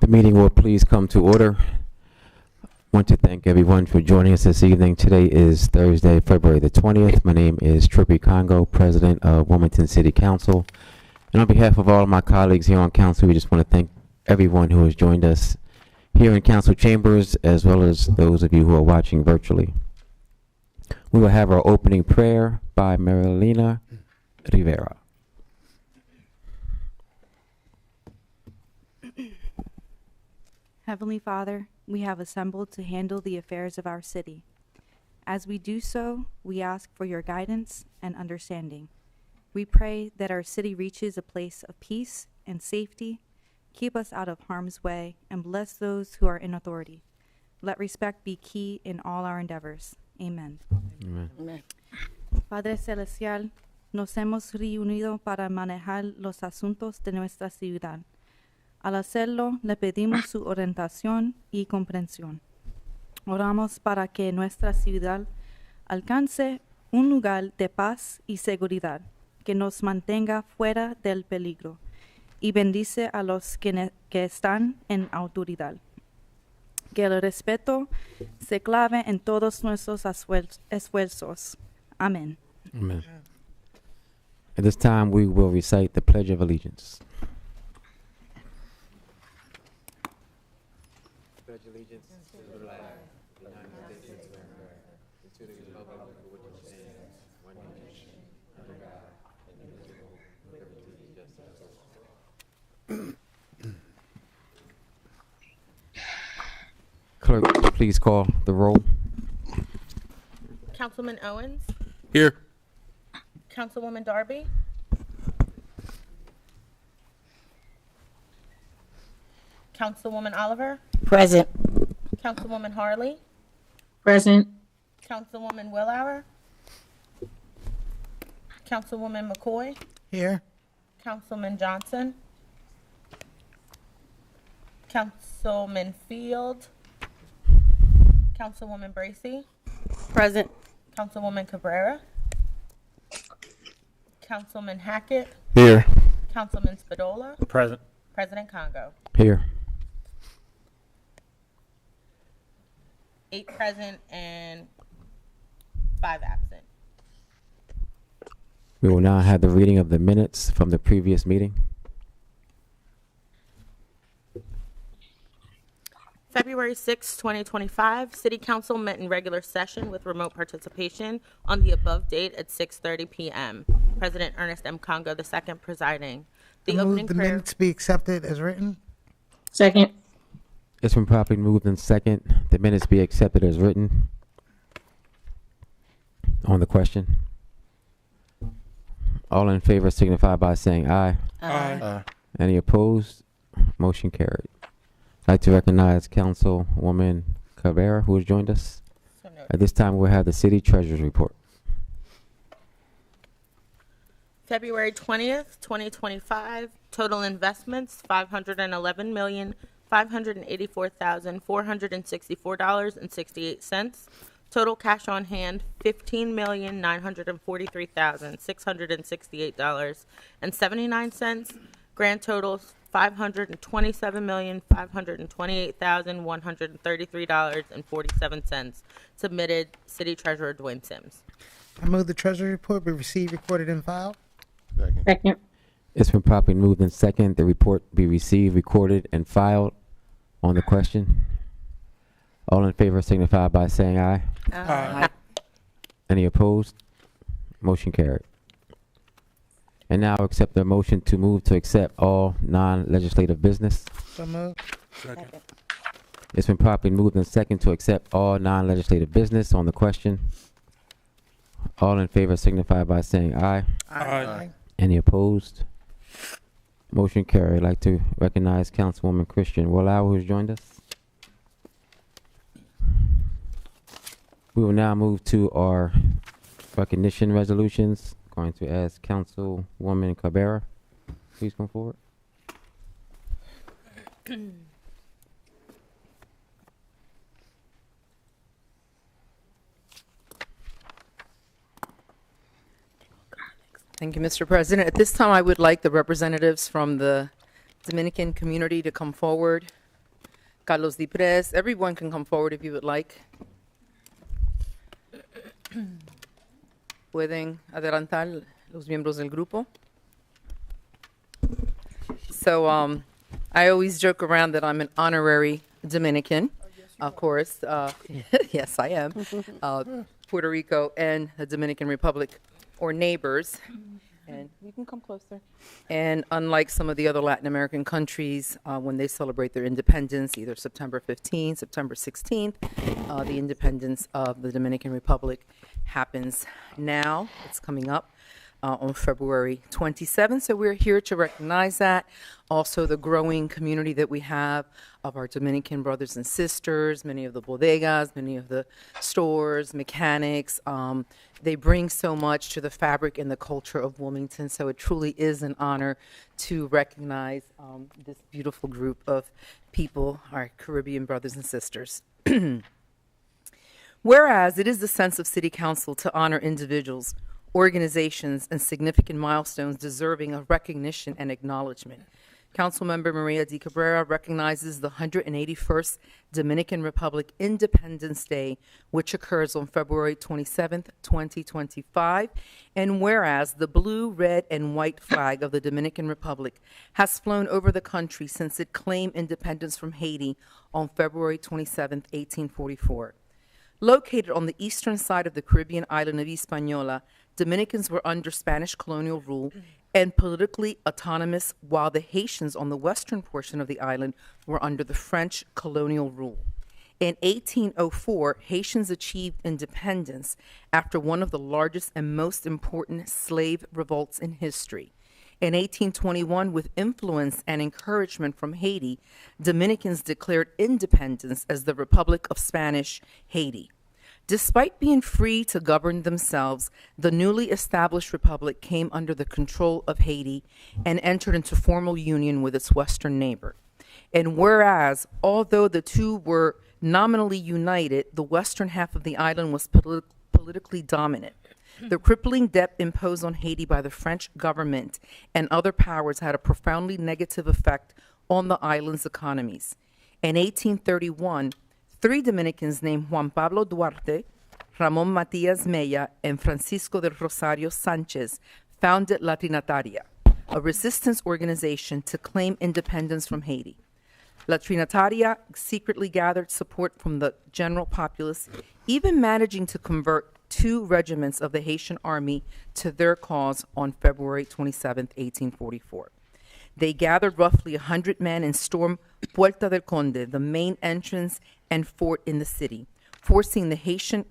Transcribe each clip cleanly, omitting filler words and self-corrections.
The meeting will please come to order. I want to thank everyone for joining us this evening. Today is Thursday, February the 20th. My name is Trippy Congo, President of Wilmington City Council. And on behalf of all of my colleagues here on Council, we just want to thank everyone who has joined us here in Council Chambers, as well as those of you who are watching virtually. We will have our opening prayer by Marilena Rivera. Heavenly Father, we have assembled to handle the affairs of our city. As we do so, we ask for your guidance and understanding. We pray that our city reaches a place of peace and safety, keep us out of harm's way, and bless those who are in authority. Let respect be key in all our endeavors. Amen. Amen. Amen. Padre Celestial, nos hemos reunido para manejar los asuntos de nuestra ciudad. Al hacerlo, le pedimos su orientación y comprensión. Oramos para que nuestra ciudad alcance un lugar de paz y seguridad, que nos mantenga fuera del peligro, y bendice a los que están en autoridad. Que el respeto se clave en todos nuestros esfuerzos. Amén. Amen. At this time, we will recite the Pledge of Allegiance. Pledge allegiance to the flag of the United States of America, and to the republic for which it stands, one nation, under God, indivisible, with liberty and justice for all. Clerk, please call the roll. Councilman Owens, Here. Councilwoman Darby, Councilwoman Oliver, Present. Councilwoman Harley, Present. Councilwoman Willauer, Councilwoman McCoy, Here. Councilman Johnson, Councilman Field, Councilwoman Bracy, Present. Councilwoman Cabrera, Councilman Hackett, Here. Councilman Spadola, Present. President Congo. Here. 8 present and 5 absent. We will now have the reading of the minutes from the previous meeting. February 6, 2025, City Council met in regular session with remote participation on the above date at 6:30 p.m. President Ernest M. Congo II presiding. The opening the prayer. minutes be accepted as written. Second. It's been properly moved in second. The minutes be accepted as written. On the question, all in favor signify by saying aye. Aye. Any opposed? Motion carried. I'd like to recognize Councilwoman Cabrera, who has joined us. So noted. At this time, we'll have the City Treasurer's Report. February 20th, 2025, total investments $511,584,464.68. Total cash on hand $15,943,668.79. Grand total $527,528,133.47. Submitted, City Treasurer Dwayne Sims. I move the treasury report be received, recorded, and filed. Second. It's been properly moved in second. The report be received, recorded, and filed. On the question, all in favor signify by saying aye. Aye. Any opposed? Motion carried. And now accept the motion to move to accept all non-legislative business. So moved. Second. It's been properly moved in second to accept all non-legislative business. On the question, all in favor signify by saying aye. Aye. Any opposed? Motion carried. I'd like to recognize Councilwoman Christian Willow, who has joined us. We will now move to our recognition resolutions. Going to ask Councilwoman Cabrera, please come forward. Thank you, Mr. President. At this time, I would like the representatives from the Dominican community to come forward Carlos Dipres. Everyone can come forward if you would like. Pueden adelantar los miembros del grupo. So I always joke around that I'm an honorary Dominican, of course. Yes, I am. Puerto Rico and the Dominican Republic, or neighbors. And you can come closer. And unlike some of the other Latin American countries, when they celebrate their independence, either September 15th, September 16th, the independence of the Dominican Republic happens now. It's coming up on February 27th. So we're here to recognize that. Also, the growing community that we have of our Dominican brothers and sisters, many of the bodegas, many of the stores, mechanics. They bring so much to the fabric and the culture of Wilmington. So it truly is an honor to recognize this beautiful group of people, our Caribbean brothers and sisters. Whereas it is the sense of City Council to honor individuals, organizations, and significant milestones deserving of recognition and acknowledgement. Councilmember Maria D. Cabrera recognizes the 181st Dominican Republic Independence Day, which occurs on February 27th, 2025. And whereas the blue, red, and white flag of the Dominican Republic has flown over the country since it claimed independence from Haiti on February 27th, 1844. Located on the eastern side of the Caribbean island of Hispaniola, Dominicans were under Spanish colonial rule and politically autonomous, while the Haitians on the western portion of the island were under the French colonial rule. In 1804, Haitians achieved independence after one of the largest and most important slave revolts in history. In 1821, with influence and encouragement from Haiti, Dominicans declared independence as the Republic of Spanish Haiti. Despite being free to govern themselves, the newly established republic came under the control of Haiti and entered into formal union with its western neighbor. And whereas, although the two were nominally united, the western half of the island was politically dominant. The crippling debt imposed on Haiti by the French government and other powers had a profoundly negative effect on the island's economies. In 1831, 3 Dominicans named Juan Pablo Duarte, Ramon Matias Mella, and Francisco del Rosario Sanchez founded La Trinitaria, a resistance organization to claim independence from Haiti. La Trinitaria secretly gathered support from the general populace, even managing to convert 2 regiments of the Haitian army to their cause on February 27, 1844. They gathered roughly 100 men and stormed Puerta del Conde, the main entrance and fort in the city, forcing the Haitian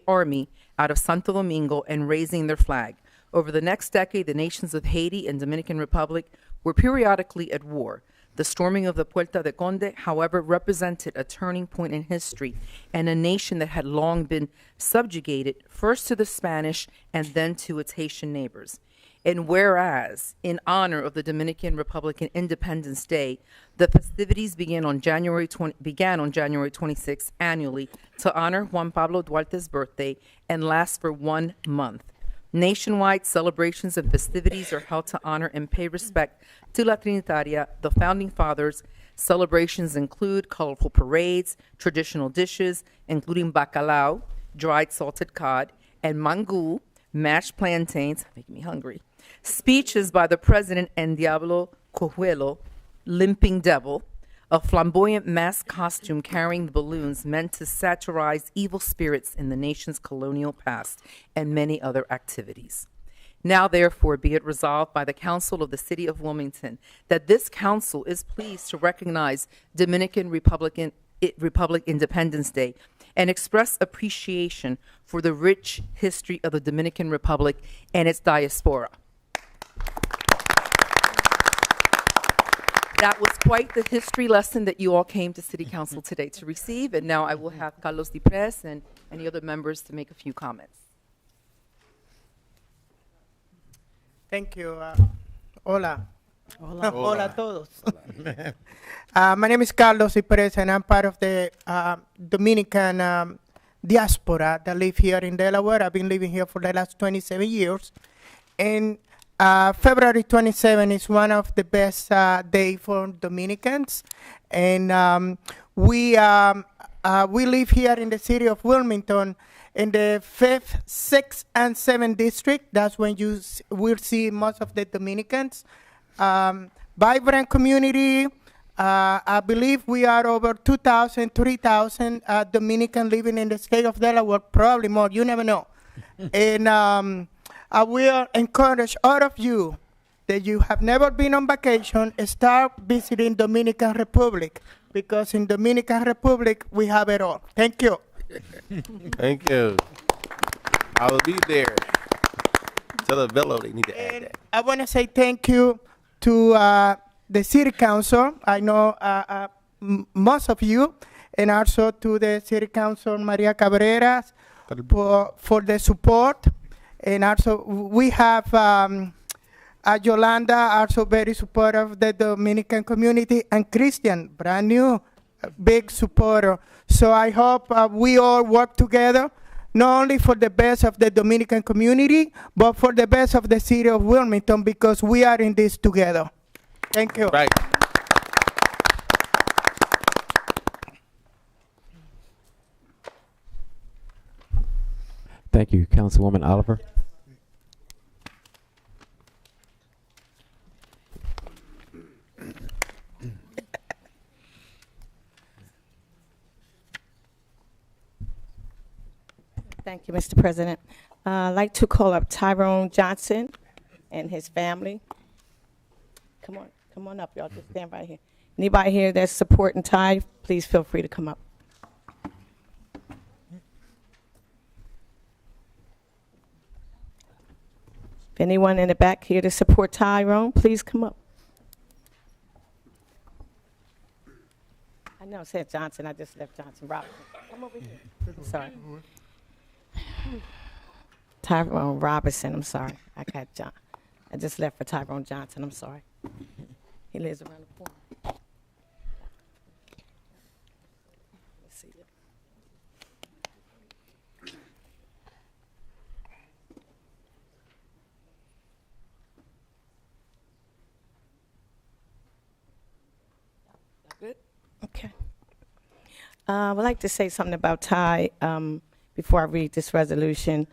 army out of Santo Domingo and raising their flag. Over the next decade, the nations of Haiti and Dominican Republic were periodically at war. The storming of the Puerta del Conde, however, represented a turning point in history and a nation that had long been subjugated, first to the Spanish and then to its Haitian neighbors. And whereas, in honor of the Dominican Republican Independence Day, the festivities began on January 26 annually to honor Juan Pablo Duarte's birthday and last for 1 month. Nationwide celebrations and festivities are held to honor and pay respect to La Trinitaria, the founding fathers. Celebrations include colorful parades, traditional dishes, including bacalao, dried salted cod, and mangú, mashed plantains, making me hungry, speeches by the president and Diablo Cojuelo, Limping Devil, a flamboyant mask costume carrying the balloons meant to satirize evil spirits in the nation's colonial past, and many other activities. Now, therefore, be it resolved by the Council of the City of Wilmington that this council is pleased to recognize Dominican Republic Independence Day and express appreciation for the rich history of the Dominican Republic and its diaspora. That was quite the history lesson that you all came to City Council today to receive, and now I will have Carlos Dipres and any other members to make a few comments. Thank you. Hola. Hola. Hola a todos. My name is Carlos Ypres, and I'm part of the Dominican diaspora that live here in Delaware. I've been living here for the last 27 years. And February 27 is one of the best day for Dominicans, and we live here in the city of Wilmington in the 5th, 6th, and 7th district. That's when you will see most of the Dominicans. Vibrant community. I believe we are over 2,000, 3,000 Dominican living in the state of Delaware, probably more. You never know. And I will encourage all of you that you have never been on vacation, start visiting Dominican Republic, because in Dominican Republic, we have it all. Thank you. Thank you. I will be there. Tell the Bello they need to add And that. I want to say thank you to the City Council. I know most of you, and also to the City Council, Maria Cabrera, for the support. And also, we have Yolanda, also very supportive of the Dominican community, and Christian, brand new, big supporter. So I hope we all work together, not only for the best of the Dominican community, but for the best of the city of Wilmington, because we are in this together. Thank you. Right. Thank you, Councilwoman Oliver. Thank you, Mr. President. I'd like to call up Tyrone Johnson and his family. Come on up, y'all. Just stand right here. Anybody here that's supporting Ty, please feel free to come up. If anyone in the back here to support Tyrone, please come up. I know it said Johnson. I just left Johnson. Robinson. Come over here. Sorry. Tyrone Robinson, I'm sorry. I got John. I just left for Tyrone Johnson, I'm sorry. He lives around the corner. Let's see. Good? Okay. I would like to say something about Ty before I read this resolution.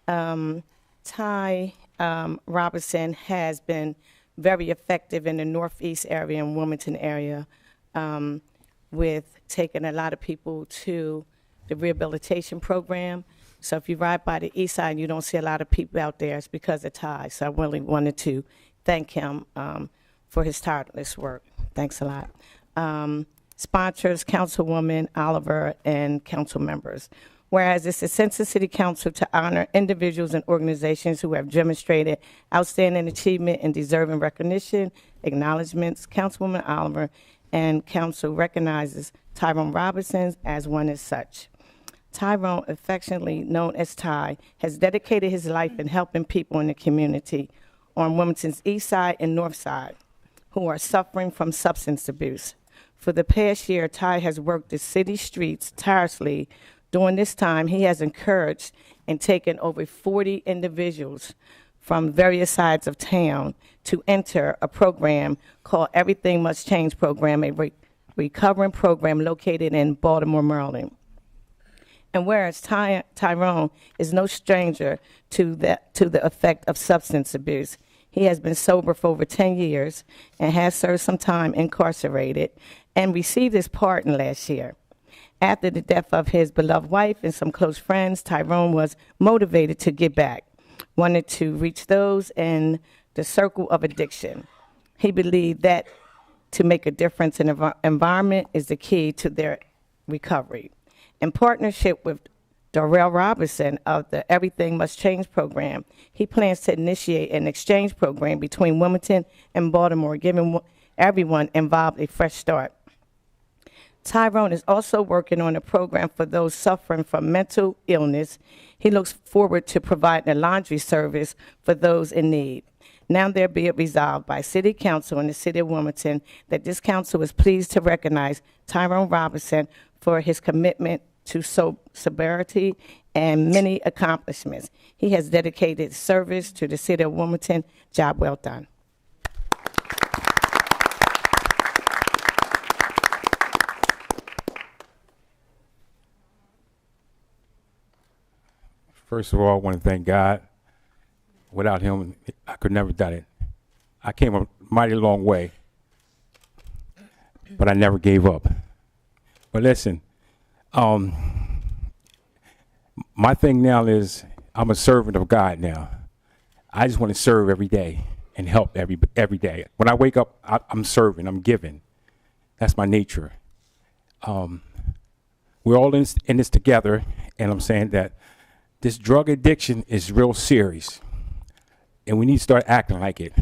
Ty Robinson has been very effective in the Northeast area and Wilmington area with taking a lot of people to the rehabilitation program. So if you ride by the east side and you don't see a lot of people out there, it's because of Ty. So I really wanted to thank him for his tireless work. Thanks a lot. Sponsors, Councilwoman Oliver, and council members. Whereas it's the Census City Council to honor individuals and organizations who have demonstrated outstanding achievement and deserving recognition, acknowledgments, Councilwoman Oliver and council recognizes Tyrone Robinson as one as such. Tyrone, affectionately known as Ty, has dedicated his life in helping people in the community on Wilmington's east side and north side who are suffering from substance abuse. For the past year, Ty has worked the city streets tirelessly. During this time, he has encouraged and taken over 40 individuals from various sides of town to enter a program called Everything Must Change program, a recovering program located in Baltimore, Maryland. And whereas Tyrone is no stranger to the effect of substance abuse, he has been sober for over 10 years and has served some time incarcerated and received his pardon last year. After the death of his beloved wife and some close friends, Tyrone was motivated to get back, wanted to reach those in the circle of addiction. He believed that to make a difference in the environment is the key to their recovery. In partnership with Darrell Robinson of the Everything Must Change program, he plans to initiate an exchange program between Wilmington and Baltimore, giving everyone involved a fresh start. Tyrone is also working on a program for those suffering from mental illness. He looks forward to providing a laundry service for those in need. Now there be it resolved by City Council in the City of Wilmington that this council is pleased to recognize Tyrone Robinson for his commitment to sobriety and many accomplishments. He has dedicated service to the city of Wilmington. Job well done. First of all, I want to thank God. Without him, I could never done it. I came a mighty long way, but I never gave up. But listen, my thing now is I'm a servant of God now. I just want to serve every day and help every day. When I wake up, I'm serving, I'm giving. That's my nature. We're all in this together, and I'm saying that this drug addiction is real serious, and we need to start acting like it.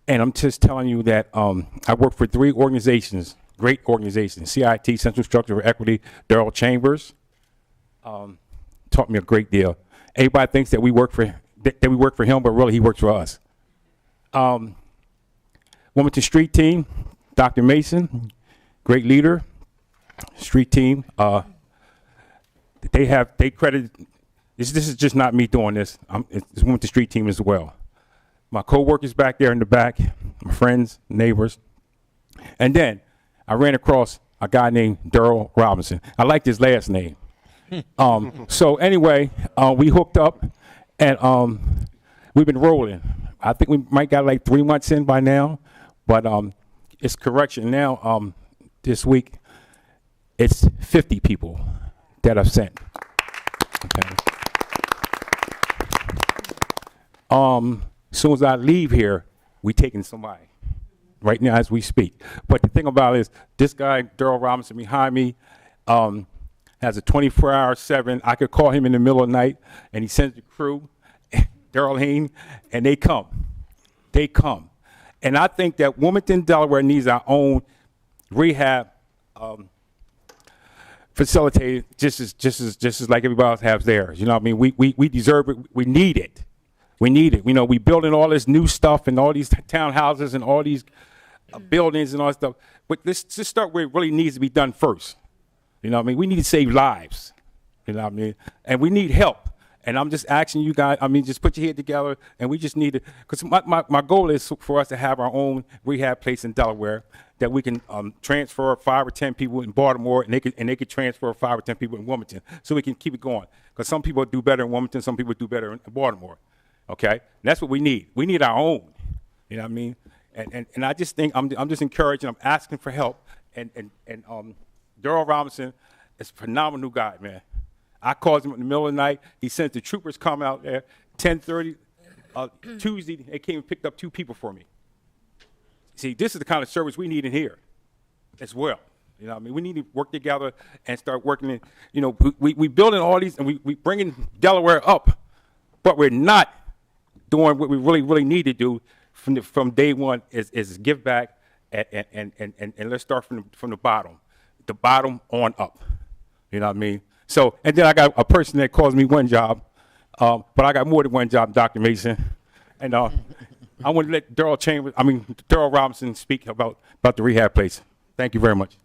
And I'm just telling you that I work for 3 organizations, great organizations: CIT, Central Structure for Equity, Darrell Chambers. Taught me a great deal. Everybody thinks that we work for him, but really he works for us. Wilmington Street Team, Dr. Mason, great leader. Street Team, they credit. This is just not me doing this. It's Wilmington Street Team as well. My co-workers back there in the back, my friends, neighbors. And then I ran across a guy named Daryl Robinson. I liked his last name. So anyway, we hooked up, and we've been rolling. I think we might got like 3 months in by now, but it's correction now. This week, it's 50 people that I've sent. Okay. As soon as I leave here, we taking somebody right now as we speak. But the thing about it is, this guy, Daryl Robinson, behind me, has a 24/7. I could call him in the middle of the night, and he sends the crew, Daryl Hayne, and they come. They come. And I think that Wilmington, Delaware needs our own rehab facilitated just as like everybody else has theirs. You know what I mean? We deserve it. We need it. We need it. You know, we building all this new stuff and all these townhouses and all these buildings and all that stuff. But let's just start where it really needs to be done first. You know what I mean? We need to save lives. You know what I mean? And we need help. And I'm just asking you guys, I mean, just put your head together, and we just need to, because my goal is for us to have our own rehab place in Delaware that we can transfer 5 or 10 people in Baltimore, and they could transfer 5 or 10 people in Wilmington, so we can keep it going. Because some people do better in Wilmington, some people do better in Baltimore. Okay, and that's what we need. We need our own. You know what I mean? And I just think I'm just encouraging. I'm asking for help. And Daryl Robinson is a phenomenal guy, man. I called him in the middle of the night. He sent the troopers come out there. 10:30 Tuesday, they came and picked up 2 people for me. See, this is the kind of service we need in here as well. You know what I mean? We need to work together and start working in, you know, we building all these, and we bringing Delaware up, but we're not doing what we really need to do from day one is give back and let's start from the bottom on up. You know what I mean? So, and then I got a person that calls me one job, but I got more than one job, Dr. Mason. And I want to let Daryl Robinson speak about the rehab place. Thank you very much.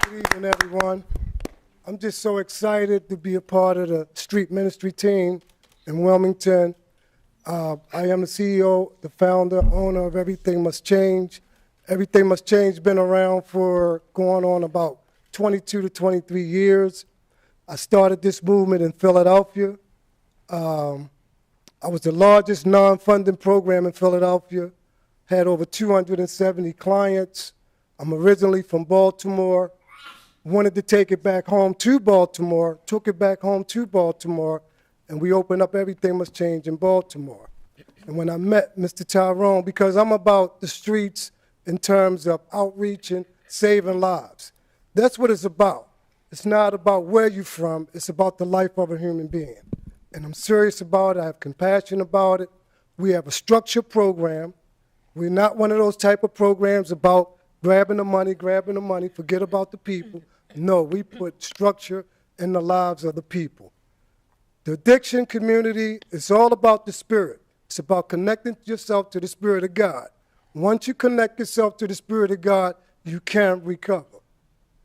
Good evening, everyone. I'm just so excited to be a part of the street ministry team in Wilmington. I am the CEO, the founder, owner of Everything Must Change. Everything Must Change been around for going on about 22 to 23 years. I started this movement in Philadelphia. I was the largest non-funding program in Philadelphia, had over 270 clients. I'm originally from Baltimore, wanted to take it back home to Baltimore, took it back home to Baltimore, and we opened up Everything Must Change in Baltimore. And when I met Mr. Tyrone, because I'm about the streets in terms of outreach and saving lives. That's what it's about. It's not about where you're from, it's about the life of a human being. And I'm serious about it, I have compassion about it. We have a structured program. We're not one of those type of programs about grabbing the money, forget about the people. No, we put structure in the lives of the people. The addiction community is all about the spirit. It's about connecting yourself to the Spirit of God. Once you connect yourself to the Spirit of God, you can recover.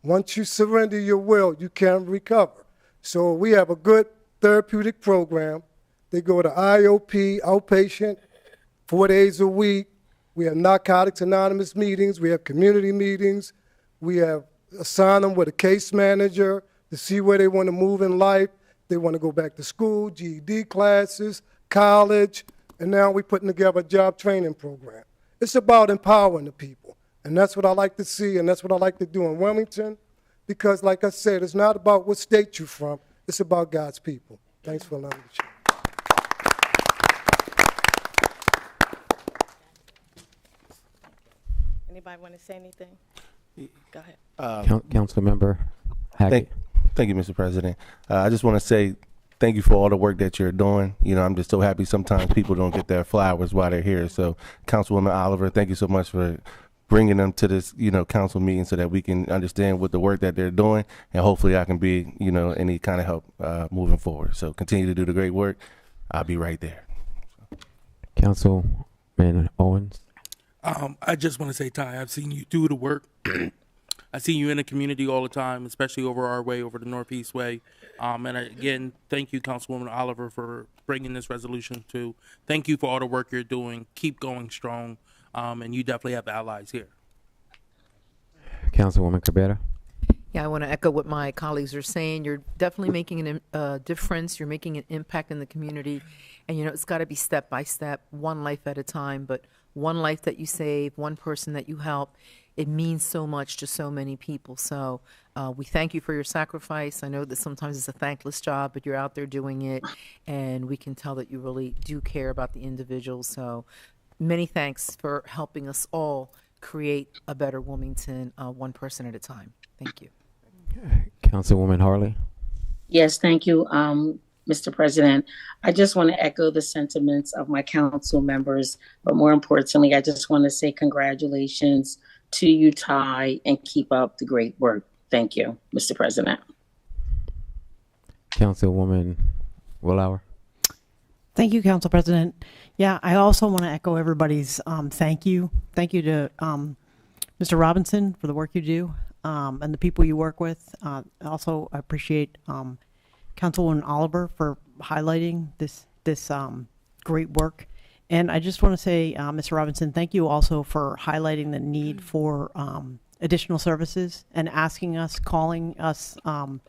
Once you surrender your will, you can't recover. So we have a good therapeutic program. They go to IOP, outpatient, 4 days a week. We have Narcotics Anonymous meetings. We have community meetings. We have assigned them with a case manager to see where they want to move in life. They want to go back to school, GED classes, college, and now we're putting together a job training program. It's about empowering the people, and that's what I like to see, and that's what I like to do in Wilmington, because like I said, it's not about what state you're from, it's about God's people. Thanks for allowing me to share. Anybody want to say anything? Go ahead. Councilmember Hackett. Thank you, Mr. President. I just want to say thank you for all the work that you're doing. You know, I'm just so happy sometimes people don't get their flowers while they're here. So, Councilwoman Oliver, thank you so much for bringing them to this, council meeting so that we can understand what the work that they're doing, and hopefully I can be, any kind of help moving forward. So, continue to do the great work. I'll be right there. Councilman Owens. I just want to say, Ty, I've seen you do the work. I see you in the community all the time, especially over our way, over the Northeast way. And again, thank you, Councilwoman Oliver, for bringing this resolution to. Thank you for all the work you're doing. Keep going strong, and you definitely have allies here. Councilwoman Cabrera. Yeah, I want to echo what my colleagues are saying. You're definitely making a difference. You're making an impact in the community. And, it's got to be step by step, one life at a time. But one life that you save, one person that you help, it means so much to so many people. So we thank you for your sacrifice. I know that sometimes it's a thankless job, but you're out there doing it. And we can tell that you really do care about the individuals. So many thanks for helping us all create a better Wilmington, one person at a time. Thank you. Councilwoman Harley. Yes, thank you, Mr. President. I just want to echo the sentiments of my council members, but more importantly, I just want to say congratulations to you, Ty, and keep up the great work. Thank you, Mr. President. Councilwoman Willauer. Thank you, Council President. Yeah, I also want to echo everybody's thank you. Thank you to Mr. Robinson for the work you do and the people you work with. Also, I appreciate Councilwoman Oliver for highlighting this great work. And I just want to say, Mr. Robinson, thank you also for highlighting the need for additional services and asking us, calling us on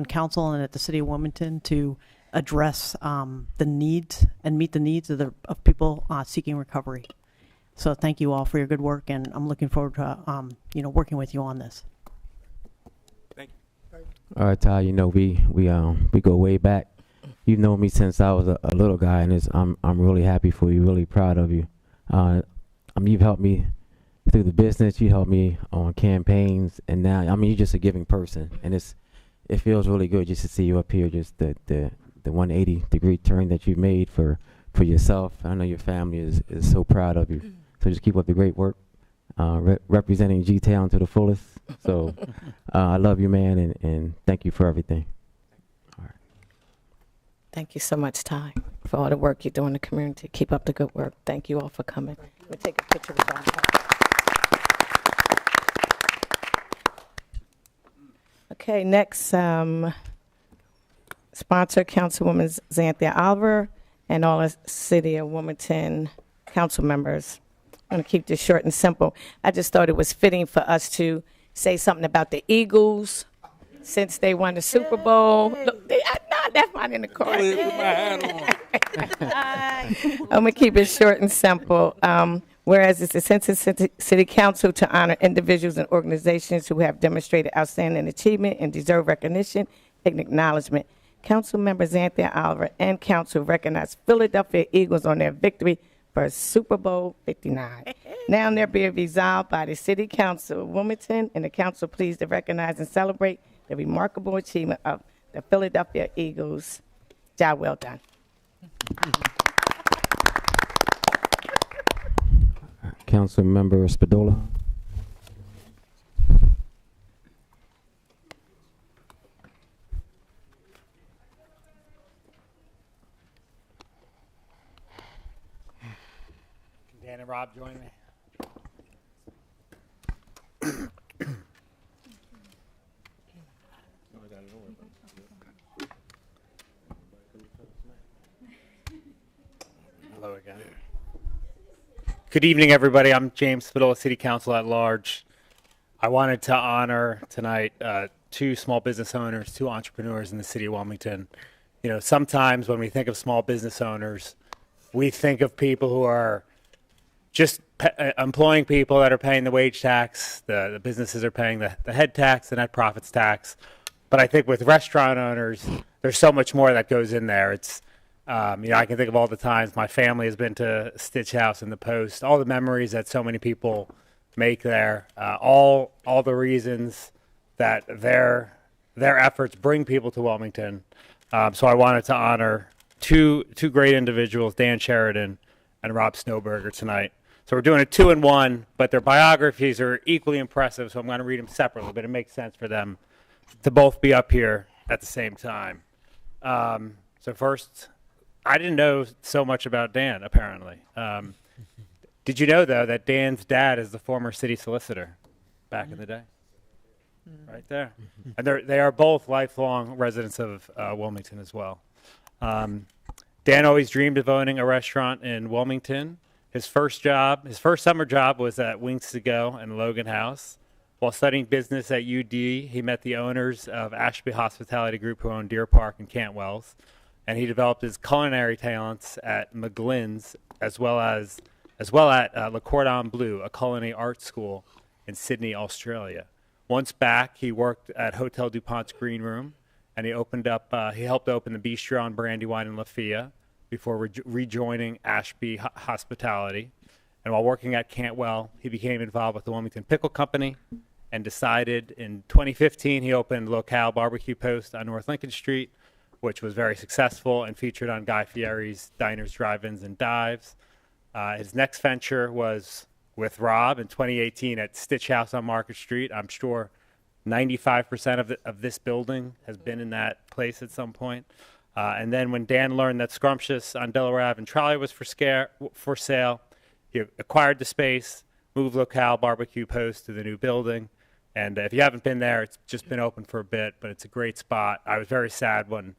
council and at the City of Wilmington to address the needs and meet the needs of people seeking recovery. So thank you all for your good work, and I'm looking forward to working with you on this. Thank you. All right, Ty. We go way back. You've known me since I was a little guy, and I'm really happy for you. Really proud of you. You've helped me through the business. You helped me on campaigns, and now you're just a giving person, and it feels really good just to see you up here. Just the 180-degree turn that you've made for yourself. I know your family is so proud of you. So just keep up the great work, representing G-Town to the fullest. So I love you, man, and thank you for everything. All right. Thank you so much, Ty, for all the work you do in the community. Keep up the good work. Thank you all for coming. We'll take a picture with John. Okay, next, sponsor Councilwoman Xanthia Oliver and all the City of Wilmington council members. I'm going to keep this short and simple. I just thought it was fitting for us to say something about the Eagles since they won the Super Bowl. Look, that's mine in the car. I'm going to keep it short and simple. Whereas it's the Ascent City Council to honor individuals and organizations who have demonstrated outstanding achievement and deserve recognition and acknowledgement. Council members Xanthia Oliver and Council recognize Philadelphia Eagles on their victory for Super Bowl 59. Now they're being resolved by the City Council of Wilmington, and the Council pleased to recognize and celebrate the remarkable achievement of the Philadelphia Eagles. Job well done. Council member Spadola. Dan and Rob join me. Hello again. Good evening, everybody. I'm James Spadola, City Council at Large. I wanted to honor tonight two small business owners, two entrepreneurs in the city of Wilmington. You know, sometimes when we think of small business owners, we think of people who are just employing people that are paying the wage tax. The businesses are paying the head tax, the net profits tax. But I think with restaurant owners, there's so much more that goes in there. It's you know, I can think of all the times my family has been to Stitch House and the Post, all the memories that so many people make there, all the reasons that their efforts bring people to Wilmington. So I wanted to honor two great individuals, Dan Sheridan and Rob Snowberger, tonight. So we're doing a 2-in-1, but their biographies are equally impressive, so I'm going to read them separately, but it makes sense for them to both be up here at the same time. So first, I didn't know so much about Dan, apparently. Did you know, though, that Dan's dad is the former city solicitor back in the day? Right there. And they are both lifelong residents of Wilmington as well. Dan always dreamed of owning a restaurant in Wilmington. His first summer job was at Wings to Go and Logan House. While studying business at UD, he met the owners of Ashby Hospitality Group, who owned Deer Park and Cantwell's, and he developed his culinary talents at McGlynn's, as well at Le Cordon Bleu, a culinary art school in Sydney, Australia. Once back, he worked at Hotel DuPont's Green Room, and he helped open the Bistro on Brandywine in Lafayette before rejoining Ashby Hospitality. And while working at Cantwell, he became involved with the Wilmington Pickle Company and decided in 2015 he opened Locale Barbecue Post on North Lincoln Street, which was very successful and featured on Guy Fieri's Diners, Drive-Ins, and Dives. His next venture was with Rob in 2018 at Stitch House on Market Street. I'm sure 95% of this building has been in that place at some point. And then when Dan learned that Scrumptious on Delaware Ave and Trolley was for sale, he acquired the space, moved Locale Barbecue Post to the new building. And if you haven't been there, it's just been open for a bit, but it's a great spot. I was very sad when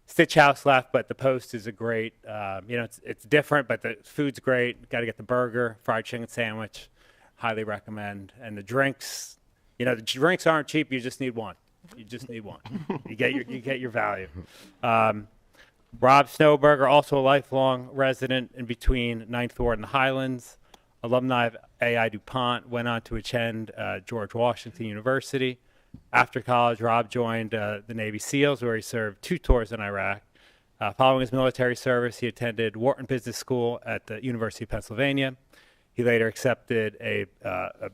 Stitch House left, but the Post is a great, you know, it's different, but the food's great. Got to get the burger, fried chicken sandwich, highly recommend. And the drinks, you know, the drinks aren't cheap. You just need one. You just need one. You get your value. Rob Snowberger, also a lifelong resident in between Ninth Ward and the Highlands, alumni of AI DuPont, went on to attend George Washington University. After college, Rob joined the Navy SEALs, where he served 2 tours in Iraq. Following his military service, he attended Wharton Business School at the University of Pennsylvania. He later accepted a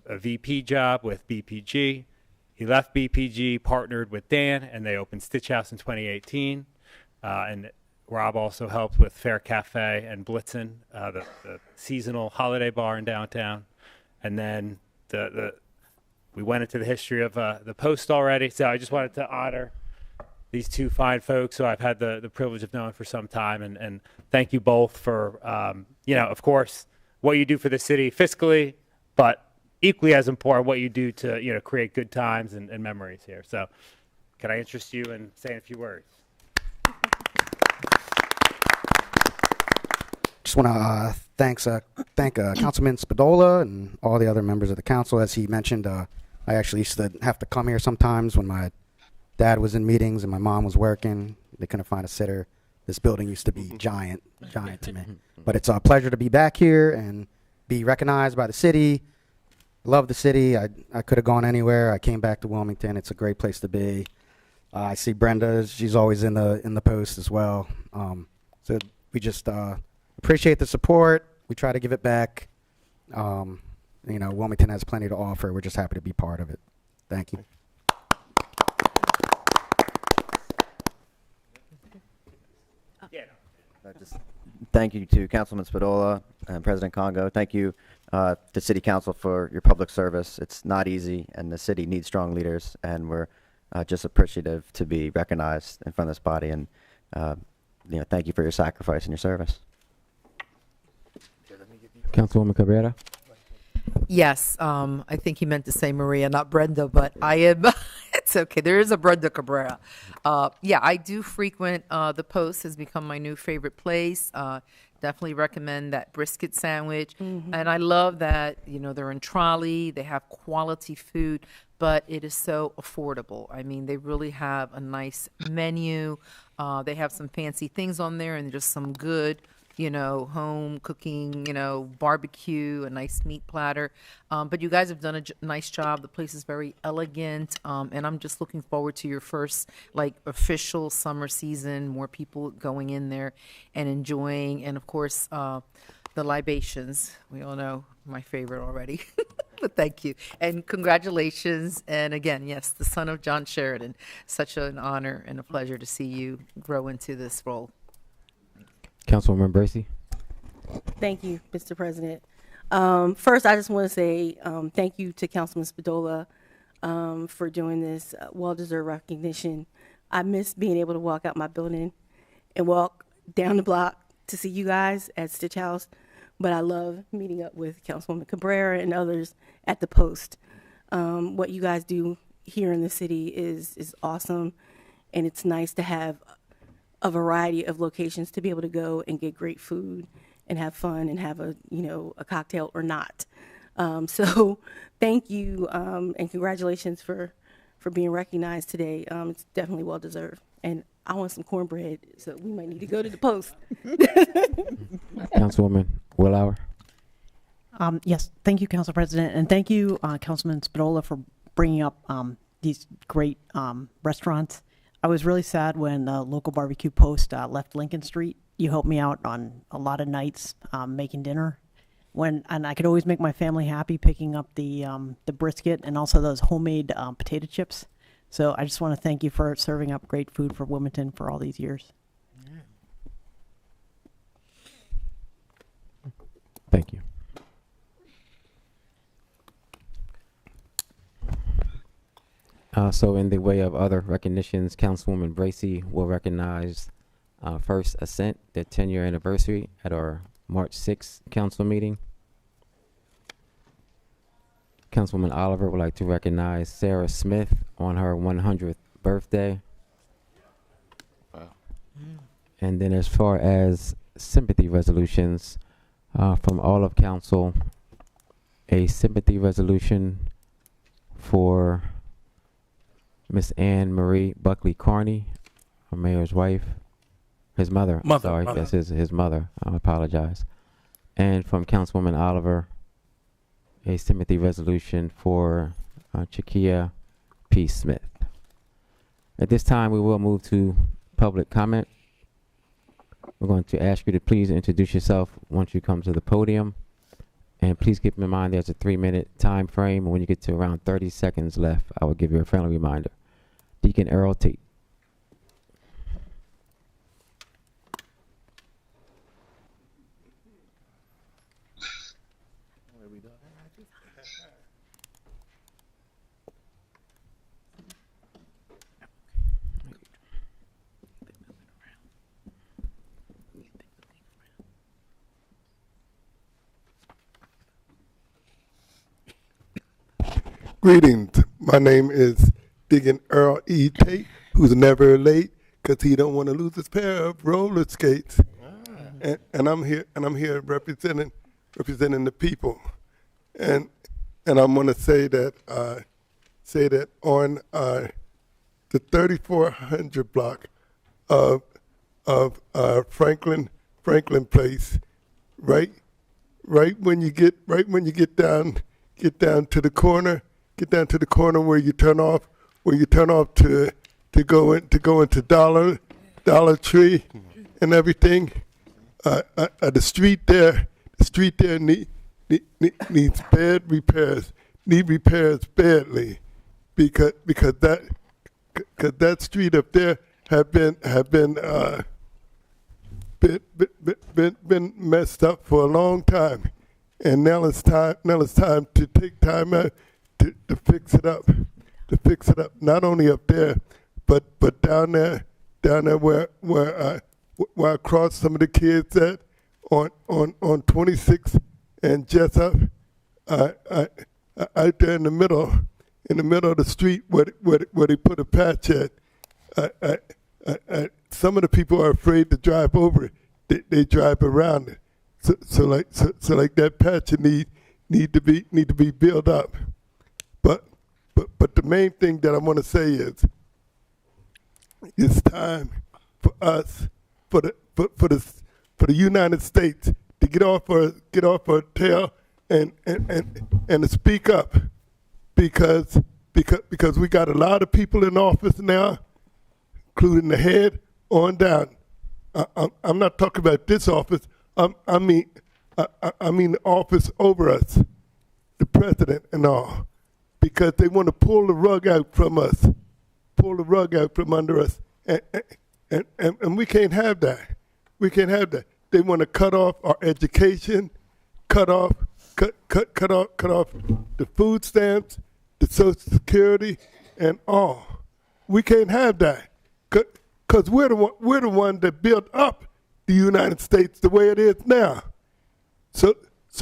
VP job with BPG. He left BPG, partnered with Dan, and they opened Stitch House in 2018. And Rob also helped with Fair Cafe and Blitzen, the seasonal holiday bar in downtown. And then we went into the history of the Post already, so I just wanted to honor these two fine folks who I've had the privilege of knowing for some time, and thank you both for, you know, of course, what you do for the city fiscally, but equally as important, what you do to, you know, create good times and memories here. So can I interest you in saying a few words? Just want to thank Councilman Spadola and all the other members of the council. As he mentioned, I actually used to have to come here sometimes when my dad was in meetings and my mom was working. They couldn't find a sitter. This building used to be giant to me. But it's a pleasure to be back here and be recognized by the city. Love the city. I could have gone anywhere. I came back to Wilmington. It's a great place to be. I see Brenda. She's always in the Post as well. So we just appreciate the support. We try to give it back. You know, Wilmington has plenty to offer. We're just happy to be part of it. Thank you. Just thank you to Councilman Spadola and President Congo. Thank you to City Council for your public service. It's not easy, and the city needs strong leaders, and we're just appreciative to be recognized in front of this body. And you know, thank you for your sacrifice and your service. Councilwoman Cabrera. Yes, I think he meant to say Maria, not Brenda, but I am. It's okay. There is a Brenda Cabrera. Yeah, I do frequent the Post. Has become my new favorite place. Definitely recommend that brisket sandwich. And I love that, they're in trolley, they have quality food, but it is so affordable. I mean, they really have a nice menu. They have some fancy things on there and just some good, home cooking, barbecue, a nice meat platter. But you guys have done a nice job. The place is very elegant. And I'm just looking forward to your first, official summer season, more people going in there and enjoying. And, of course, the libations. We all know my favorite already. But thank you. And congratulations. And, again, yes, the son of John Sheridan. Such an honor and a pleasure to see you grow into this role. Councilwoman Bracy. Thank you, Mr. President. First, I just want to say thank you to Councilman Spadola for doing this well-deserved recognition. I miss being able to walk out my building and walk down the block to see you guys at Stitch House, but I love meeting up with Councilwoman Cabrera and others at the Post. What you guys do here in the city is awesome, and it's nice to have a variety of locations to be able to go and get great food and have fun and have a cocktail or not. So thank you and congratulations for being recognized today. It's definitely well deserved. And I want some cornbread, so we might need to go to the Post. Councilwoman Willauer. Yes, thank you, Council President, and thank you, Councilman Spadola, for bringing up these great restaurants. I was really sad when the local barbecue Post left Lincoln Street. You helped me out on a lot of nights making dinner, and I could always make my family happy picking up the brisket and also those homemade potato chips. So I just want to thank you for serving up great food for Wilmington for all these years. Thank you. So in the way of other recognitions, Councilwoman Bracy will recognize first Ascent, their 10-year anniversary at our March 6th council meeting. Councilwoman Oliver would like to recognize Sara Smith on her 100th birthday. Wow. And then as far as sympathy resolutions from all of council, a sympathy resolution for Miss Anne Marie Buckley Carney, our mayor's wife, his mother. Sorry, that's his mother. I apologize. And from Councilwoman Oliver, a sympathy resolution for Chakeya P. Smith. At this time, we will move to public comment. We're going to ask you to please introduce yourself once you come to the podium. And please keep in mind there's a 3-minute time frame. When you get to around 30 seconds left, I will give you a friendly reminder. Deacon Earl Tate. Greetings. My name is Deacon Earl E. Tate, who's never late because he don't want to lose his pair of roller skates. And I'm here representing the people. And I'm going to say that on the 3400 block of Franklin Place, right when you get down to the corner. Get down to the corner where you turn off to go into Dollar Tree and everything. The street there needs bad repairs. Need repairs badly because that street up there have been messed up for a long time, and now it's time to take time out to fix it up, not only up there, but down there where I crossed some of the kids at on 26 and Jessup, out there in the middle of the street where they put a patch at. Some of the people are afraid to drive over it. they drive around it. So like that patch need to be built up. But the main thing that I want to say is it's time for us, for the United States to get off our tail and to speak up, because we got a lot of people in office now, including the head on down. I'm not talking about this office. I mean the office over us, the president and all, because they want to pull the rug out from us, pull the rug out from under us, and we can't have that. We can't have that. They want to cut off our education, cut off the food stamps, the Social Security, and all. We can't have that, because we're the one that built up the United States the way it is now. So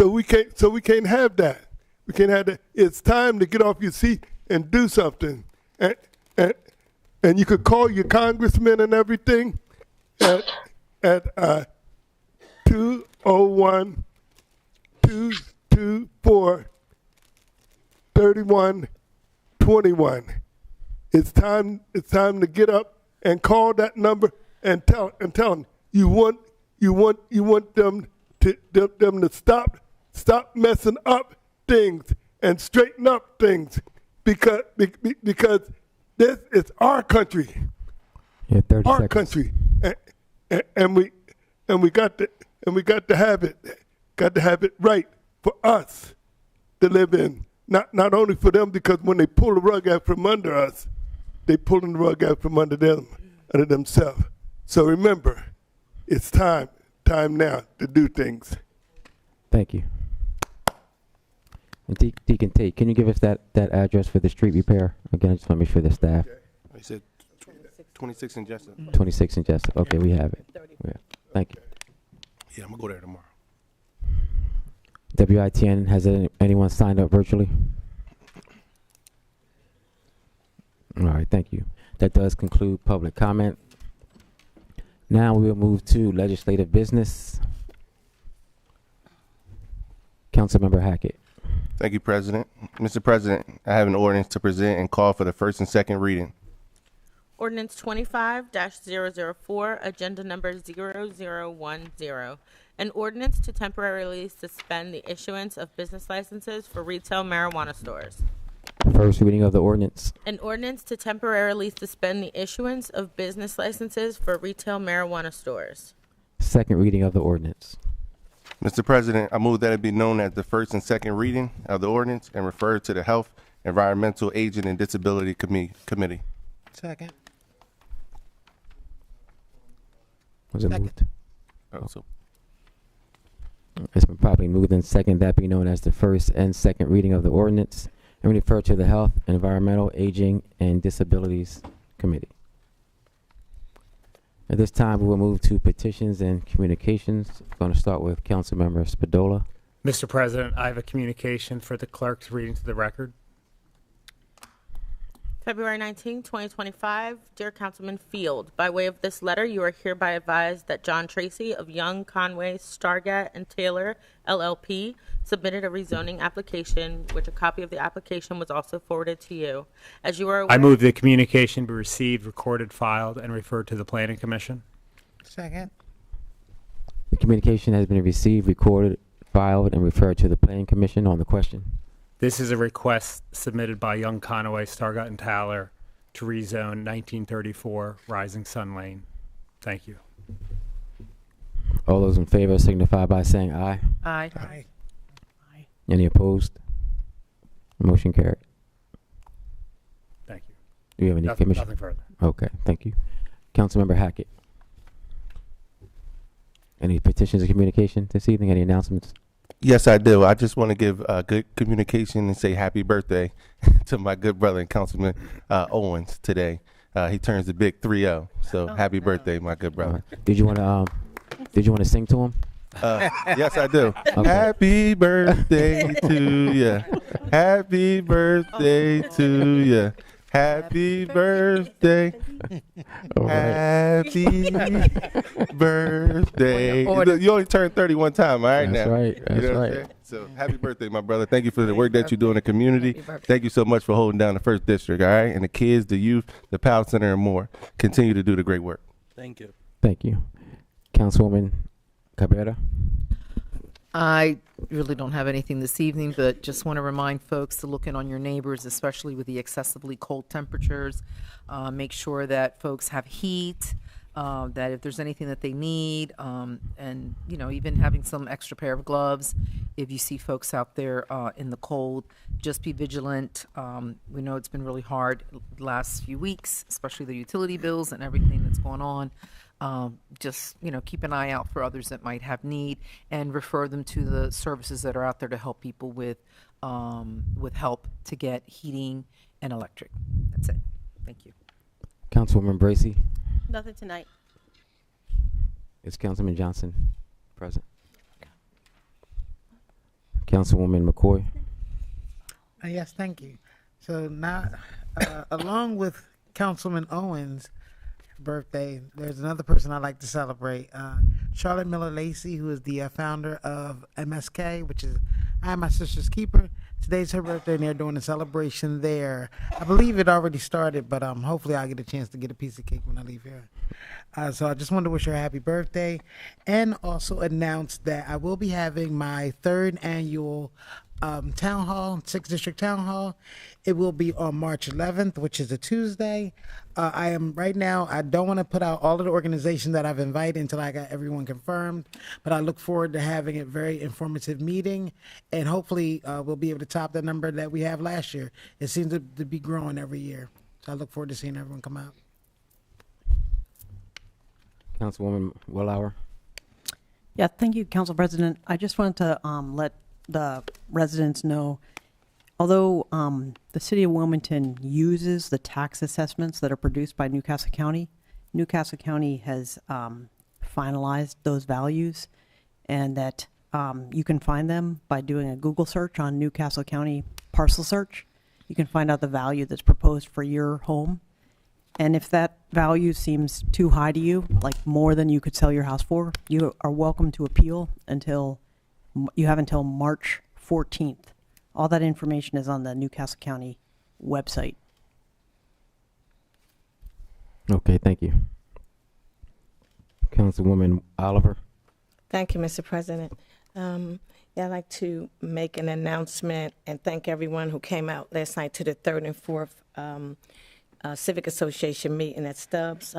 we can't have that. We can't have that. It's time to get off your seat and do something. And you could call your congressman and everything at 201-224-3121. It's time to get up and call that number and tell them you want them to stop messing up things and straighten up things, because this is our country. Yeah, 30 our seconds. country, and we got to have it right for us to live in. Not only for them, because when they pull the rug out from under us, they pulling the rug out from under themselves. So remember, it's time now to do things. Thank you. And Deacon Tate, can you give us that address for the street repair? Again, I just want to make sure the staff. I said 26 in Jessup. 26 in Jessup. Okay, we have it. Yeah. Thank you. Yeah, I'm gonna go there tomorrow. WITN, has anyone signed up virtually? All right, thank you. That does conclude public comment. Now we will move to legislative business. Councilmember Hackett. Thank you, President. Mr. President, I have an ordinance to present and call for the first and second reading. Ordinance 25-004, agenda number 0010. An ordinance to temporarily suspend the issuance of business licenses for retail marijuana stores. First reading of the ordinance. An ordinance to temporarily suspend the issuance of business licenses for retail marijuana stores. Second reading of the ordinance. Mr. President, I move that it be known as the first and second reading of the ordinance and referred to the Health, Environmental, Aging, and Disability Committee. Second. Was it Second. moved? Oh, so It's been properly moved and second, that be known as the first and second reading of the ordinance and refer to the Health, Environmental, Aging, and Disabilities Committee. At this time, we will move to petitions and communications. I'm going to start with Councilmember Spadola. Mr. President, I have a communication for the clerk's reading to the record. February 19, 2025. Dear Councilman Field, by way of this letter, you are hereby advised that John Tracy of Young, Conway, Stargat, and Taylor, LLP, submitted a rezoning application, which a copy of the application was also forwarded to you. As you are aware, I move the communication be received, recorded, filed, and referred to the Planning Commission. Second. The communication has been received, recorded, filed, and referred to the Planning Commission. On the question. This is a request submitted by Young, Conway, Stargat, and Taylor to rezone 1934 Rising Sun Lane. Thank you. All those in favor signify by saying aye. Aye. Aye. Any opposed? Motion carried. Thank you. Do you have any commission? Nothing further. Okay, thank you. Councilmember Hackett. Any petitions or communication this evening? Any announcements? yes, I do. I just want to give good communication and say happy birthday to my good brother and Councilman Owens today. He turns the big 3-0. So happy birthday, my good brother. Did you want to sing to him? Yes, I do. Okay. Happy birthday to ya. Happy birthday to ya. Happy birthday. All right. Happy birthday. You only turned 30 one time, all right? That's now. right. That's what I'm right. saying? So happy birthday, my brother. Thank you for the work that you do in the community. Thank you so much for holding down the first district, all right? And the kids, the youth, the Powell Center, and more. Continue to do the great work. Thank you. Thank you. Councilwoman Cabrera. I really don't have anything this evening, but just want to remind folks to look in on your neighbors, especially with the excessively cold temperatures. Make sure that folks have heat, that if there's anything that they need, and, you know, even having some extra pair of gloves if you see folks out there in the cold. Just be vigilant. We know it's been really hard the last few weeks, especially the utility bills and everything that's going on. Just, you know, keep an eye out for others that might have need and refer them to the services that are out there to help people with help to get heating and electric. That's it. Thank you. Councilwoman Bracy. Nothing tonight. Is Councilman Johnson present? Councilwoman McCoy. Yes, thank you. So now, along with Councilman Owens' birthday, there's another person I'd like to celebrate. Charlotte Miller Lacey, who is the founder of MSK, which is I Am My Sister's Keeper. Today's her birthday, and they're doing a celebration there. I believe it already started, but hopefully I'll get a chance to get a piece of cake when I leave here. So I just wanted to wish her a happy birthday, and also announce that I will be having my 3rd annual town hall, 6th District Town Hall. It will be on March 11th, which is a Tuesday. I don't want to put out all of the organizations that I've invited until I got everyone confirmed, but I look forward to having a very informative meeting, and hopefully we'll be able to top the number that we have last year. It seems to be growing every year, so I look forward to seeing everyone come out. Councilwoman Willauer. Yeah, thank you, Council President. I just wanted to let the residents know, although the city of Wilmington uses the tax assessments that are produced by Newcastle County has finalized those values, and that you can find them by doing a Google search on Newcastle County parcel search. You can find out the value that's proposed for your home. And if that value seems too high to you, like more than you could sell your house for, you are welcome to appeal until March 14th. All that information is on the Newcastle County website. Okay, thank you. Councilwoman Oliver. Thank you, Mr. President. I'd like to make an announcement and thank everyone who came out last night to the 3rd and 4th Civic Association meeting at Stubbs.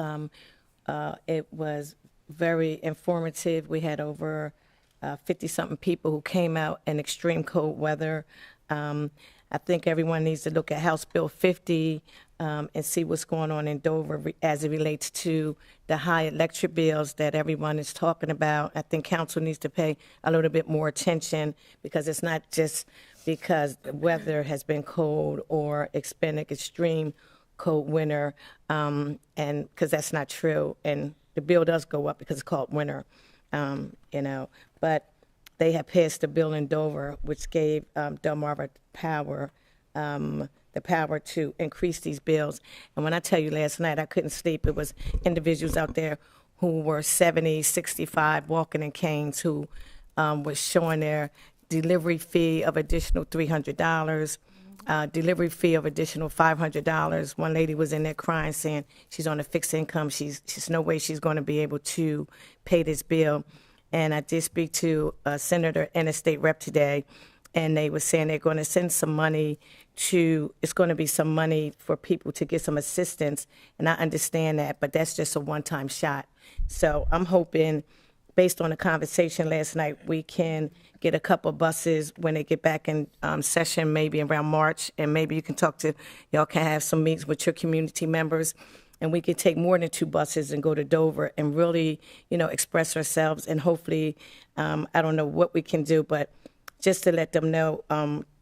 It was very informative. We had over 50-something people who came out in extreme cold weather. I think everyone needs to look at House Bill 50 and see what's going on in Dover as it relates to the high electric bills that everyone is talking about. I think council needs to pay a little bit more attention, because it's not just because the weather has been cold or it's been an extreme cold winter, and because that's not true. And the bill does go up because it's called winter, but they have passed a bill in Dover which gave Delmarva the power to increase these bills. And when I tell you last night I couldn't sleep, it was individuals out there who were 70, 65, walking in canes, who was showing their delivery fee of additional $300, delivery fee of additional $500. One lady was in there crying, saying she's on a fixed income. She's no way she's going to be able to pay this bill. And I did speak to a senator and a state rep today, and they were saying they're going to send some money it's going to be some money for people to get some assistance. And I understand that, but that's just a one-time shot. So I'm hoping, based on the conversation last night, we can get a couple buses when they get back in session, maybe around March, and maybe you can y'all can have some meetings with your community members, and we can take more than 2 buses and go to Dover and really, express ourselves. And hopefully, I don't know what we can do, but just to let them know,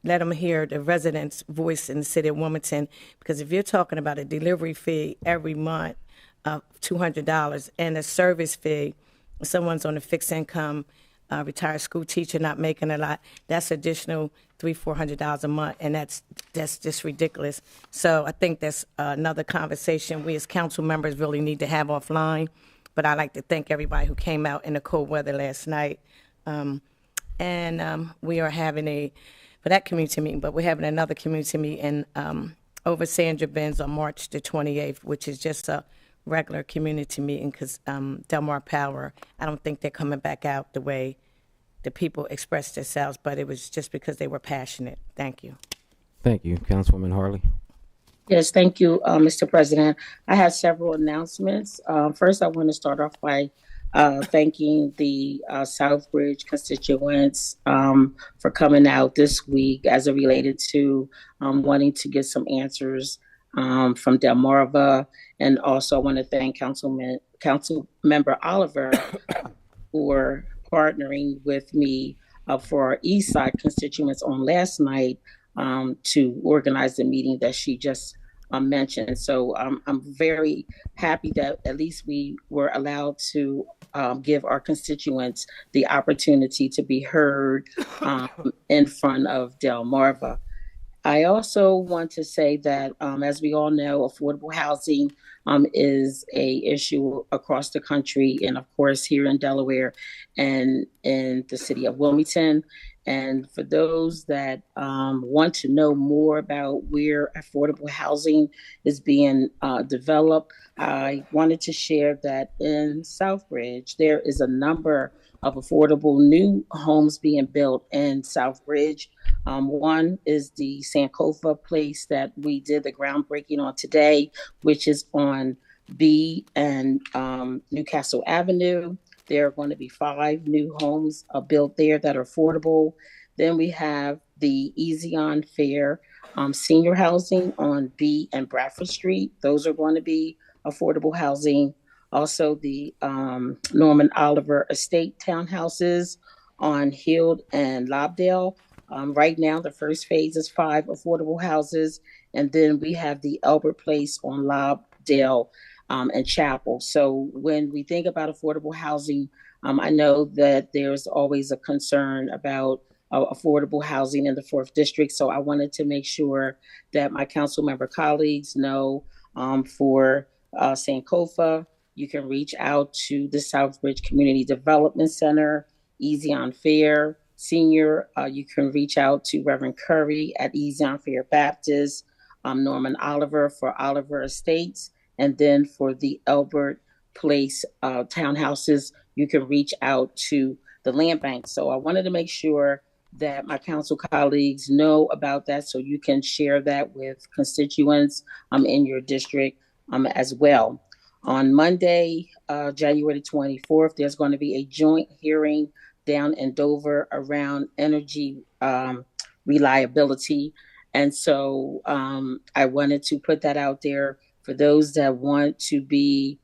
let them hear the residents' voice in the city of Wilmington. Because if you're talking about a delivery fee every month of $200 and a service fee, someone's on a fixed income, retired school teacher not making a lot, that's additional $300-400 a month, and that's just ridiculous. So I think that's another conversation we as council members really need to have offline. But I'd like to thank everybody who came out in the cold weather last night. We are having for that community meeting, but we're having another community meeting over Sandra Benz on March the 28th, which is just a regular community meeting because Delmar Power, I don't think they're coming back out the way the people expressed themselves, but it was just because they were passionate. Thank you. Thank you. Councilwoman Harley. Yes, thank you, Mr. President. I have several announcements. First, I want to start off by thanking the Southbridge constituents for coming out this week as it related to wanting to get some answers from Delmarva. And also I want to thank Councilmember Oliver for partnering with me for our East Side constituents on last night to organize the meeting that she just mentioned. So I'm very happy that at least we were allowed to give our constituents the opportunity to be heard in front of Delmarva. I also want to say that, as we all know, affordable housing is a issue across the country, and of course here in Delaware and in the city of Wilmington. And for those that want to know more about where affordable housing is being developed, I wanted to share that in Southbridge, there is a number of affordable new homes being built in Southbridge. One is the Sankofa place that we did the groundbreaking on today, which is on B and Newcastle Avenue. There are going to be 5 new homes built there that are affordable. Then we have the Easy on Fair senior housing on B and Bradford Street. Those are going to be affordable housing. Also, the Norman Oliver Estate townhouses on Hill and Lobdell. Right now, the first phase is 5 affordable houses. And then we have the Albert Place on Lobdell and Chapel. So when we think about affordable housing, I know that there's always a concern about affordable housing in the 4th District. So I wanted to make sure that my council member colleagues know for Sankofa, you can reach out to the Southbridge Community Development Center, Easy on Fair. Senior, you can reach out to Reverend Curry at Easy on Fair Baptist, Norman Oliver for Oliver Estates. And then for the Albert Place townhouses, you can reach out to the land bank. So I wanted to make sure that my council colleagues know about that so you can share that with constituents in your district as well. On Monday, January 24th, there's going to be a joint hearing down in Dover around energy reliability. And so I wanted to put that out there for those that want to be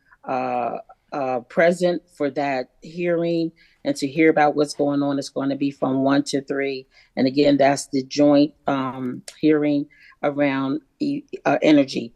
present for that hearing and to hear about what's going on. It's going to be from 1 to 3. And again, that's the joint hearing around energy.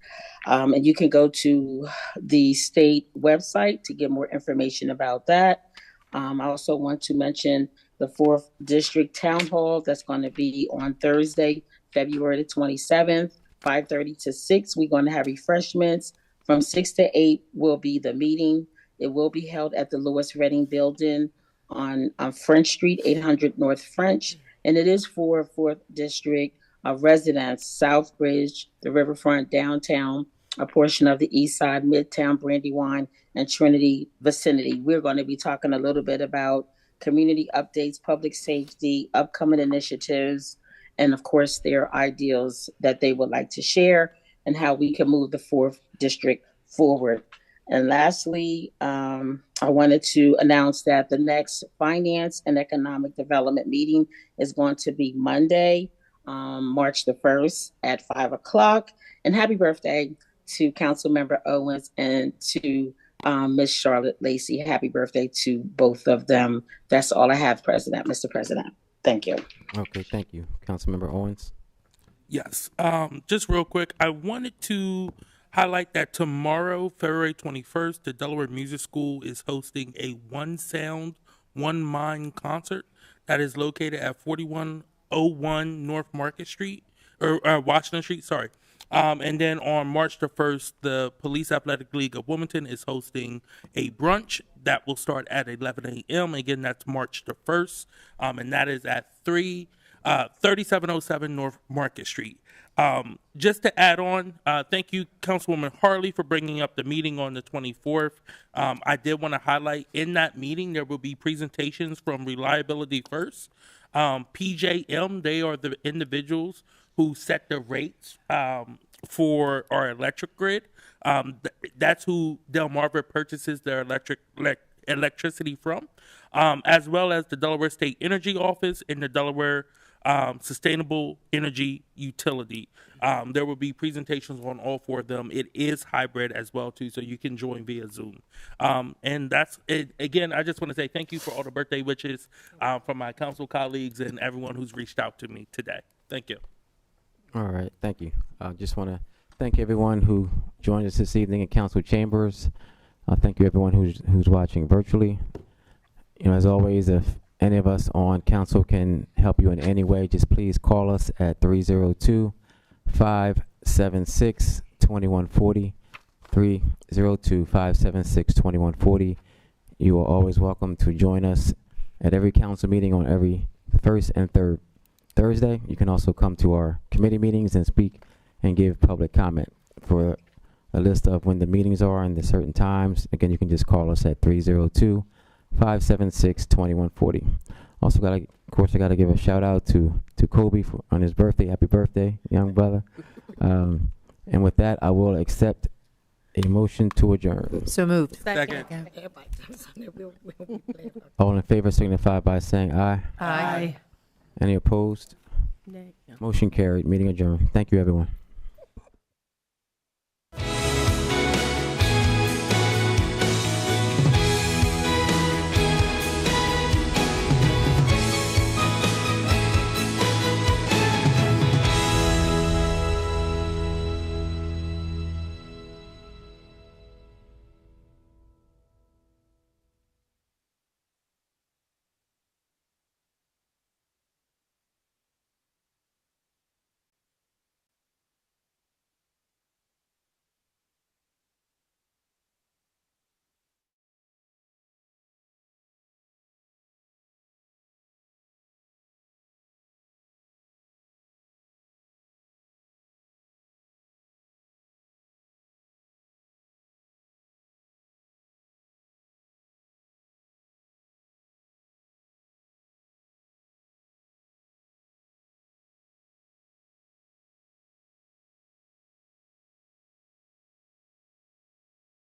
And you can go to the state website to get more information about that. I also want to mention the 4th District Town Hall that's going to be on Thursday, February the 27th, 5:30 to 6. We're going to have refreshments. From 6 to 8 will be the meeting. It will be held at the Lewis Redding Building on French Street, 800 North French. And it is for 4th District residents, Southbridge, the Riverfront, downtown, a portion of the East Side, Midtown, Brandywine, and Trinity vicinity. We're going to be talking a little bit about community updates, public safety, upcoming initiatives, and of course, their ideals that they would like to share and how we can move the 4th District forward. And lastly, I wanted to announce that the next Finance and Economic Development meeting is going to be Monday, March the 1st at 5 o'clock. And happy birthday to Councilmember Owens and to Ms. Charlotte Lacey. Happy birthday to both of them. That's all I have, Mr. President. Thank you. Okay, thank you. Councilmember Owens. Yes. Just real quick, I wanted to highlight that tomorrow, February 21st, the Delaware Music School is hosting a One Sound, One Mind concert that is located at 4101 North Market Street, or Washington Street, sorry. And then on March the 1st, the Police Athletic League of Wilmington is hosting a brunch that will start at 11 a.m. Again, that's March the 1st, and that is at 3707 North Market Street. Just to add on, thank you, Councilwoman Harley, for bringing up the meeting on the 24th. I did want to highlight in that meeting there will be presentations from Reliability First. PJM, they are the individuals who set the rates for our electric grid. That's who Delmarva purchases their electricity from, as well as the Delaware State Energy Office and the Delaware Sustainable Energy Utility. There will be presentations on all four of them. It is hybrid as well, too, so you can join via Zoom. And that's it. Again, I just want to say thank you for all the birthday wishes from my council colleagues and everyone who's reached out to me today. Thank you. All right, thank you. I just want to thank everyone who joined us this evening in council chambers. Thank you everyone who's watching virtually. You know, as always, if any of us on council can help you in any way, just please call us at 302-576-2140, 302-576-2140. You are always welcome to join us at every council meeting on every first and third Thursday. You can also come to our committee meetings and speak and give public comment. For a list of when the meetings are and the certain times, again, you can just call us at 302-576-2140. Also, of course, I got to give a shout out to Kobe on his birthday. Happy birthday, young brother. And with that, I will accept a motion to adjourn. So moved. Second. All in favor signify by saying aye. Aye. Any opposed? Motion carried. Meeting adjourned. Thank you, everyone.